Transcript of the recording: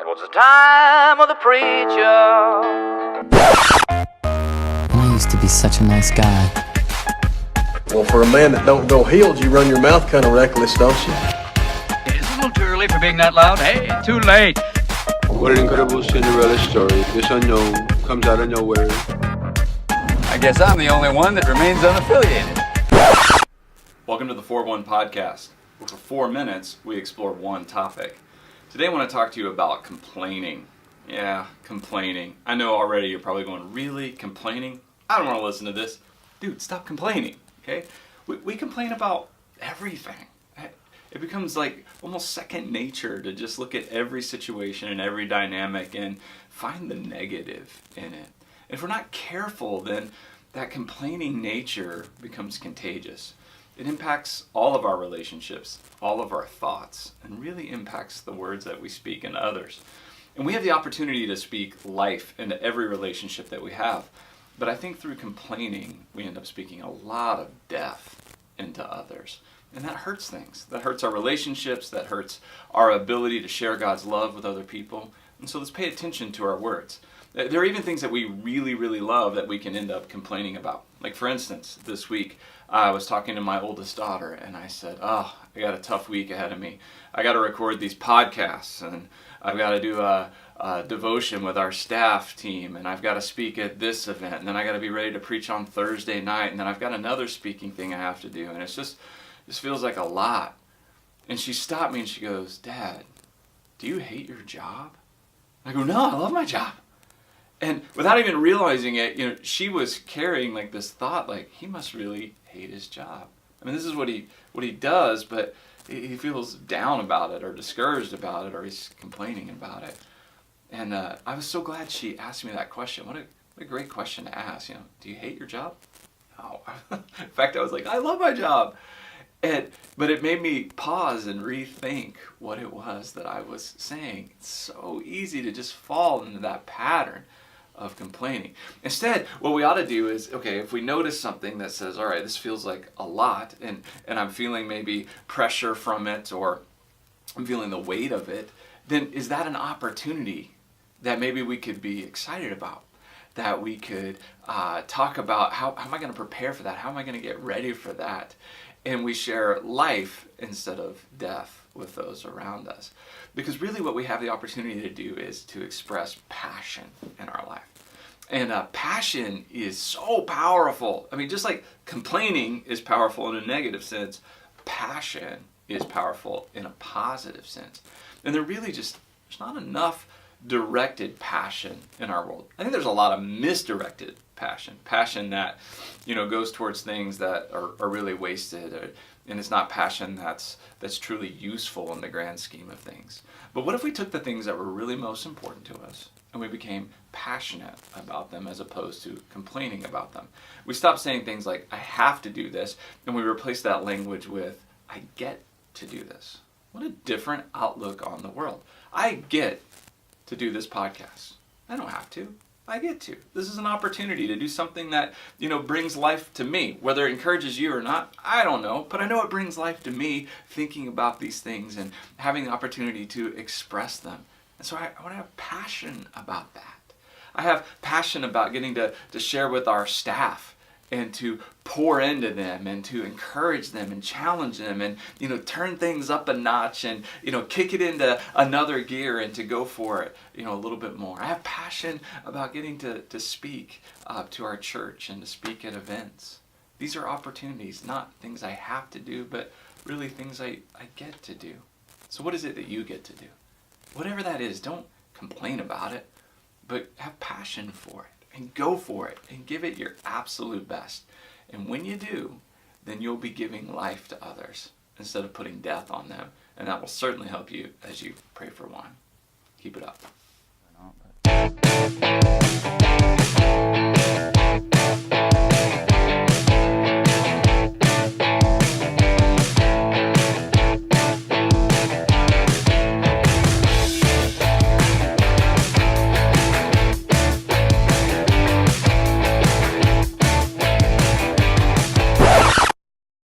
'Twas the time of the preacher. I used to be such a nice guy. Well, for a man that don't go healed, you run your mouth kind of reckless, don't you? It's a little too early for being that loud. Hey, too late. What an incredible Cinderella story. This unknown comes out of nowhere. I guess I'm the only one that remains unaffiliated. Welcome to the 4-1 Podcast, where for 4 minutes we explore one topic. Today I want to talk to you about complaining. Yeah, complaining. I know already you're probably going, really? Complaining? I don't want to listen to this. Dude, stop complaining, okay? We complain about everything. It becomes like almost second nature to just look at every situation and every dynamic and find the negative in it. If we're not careful, then that complaining nature becomes contagious. It impacts all of our relationships, all of our thoughts, and really impacts the words that we speak in others. And we have the opportunity to speak life into every relationship that we have. But I think through complaining, we end up speaking a lot of death into others. And that hurts things. That hurts our relationships. That hurts our ability to share God's love with other people. And so let's pay attention to our words. There are even things that we really, really love that we can end up complaining about. Like for instance, this week, I was talking to my oldest daughter and I said, I got a tough week ahead of me. I got to record these podcasts and I've got to do a devotion with our staff team, and I've got to speak at this event, and then I got to be ready to preach on Thursday night, and then I've got another speaking thing I have to do, and this feels like a lot. And she stopped me and she goes, Dad, do you hate your job? I go, no, I love my job. And without even realizing it, she was carrying like this thought, like he must really hate his job. I mean, this is what he does, but he feels down about it or discouraged about it or he's complaining about it. And I was so glad she asked me that question. What a great question to ask. Do you hate your job? No. In fact, I was like, I love my job. But it made me pause and rethink what it was that I was saying. It's so easy to just fall into that pattern of complaining. Instead, what we ought to do is, okay, if we notice something that says, all right, this feels like a lot, and I'm feeling maybe pressure from it, or I'm feeling the weight of it, then is that an opportunity that maybe we could be excited about? That we could talk about how am I going to prepare for that? How am I going to get ready for that? And we share life instead of death with those around us. Because really what we have the opportunity to do is to express passion in our life. And passion is so powerful. I mean, just like complaining is powerful in a negative sense, passion is powerful in a positive sense. And there's not enough directed passion in our world. I think there's a lot of misdirected passion that goes towards things that are really wasted, and it's not passion that's truly useful in the grand scheme of things. But what if we took the things that were really most important to us and we became passionate about them as opposed to complaining about them? We stopped saying things like, I have to do this, and we replaced that language with, I get to do this. What a different outlook on the world. I get to do this podcast. I don't have to. I get to. This is an opportunity to do something that, brings life to me. Whether it encourages you or not, I don't know. But I know it brings life to me thinking about these things and having the opportunity to express them. And so I want to have passion about that. I have passion about getting to share with our staff and to pour into them and to encourage them and challenge them and, turn things up a notch and, kick it into another gear and to go for it, a little bit more. I have passion about getting to speak to our church and to speak at events. These are opportunities, not things I have to do, but really things I get to do. So what is it that you get to do? Whatever that is, don't complain about it, but have passion for it. And go for it and give it your absolute best. And when you do, then you'll be giving life to others instead of putting death on them. And that will certainly help you as you pray for one. Keep it up.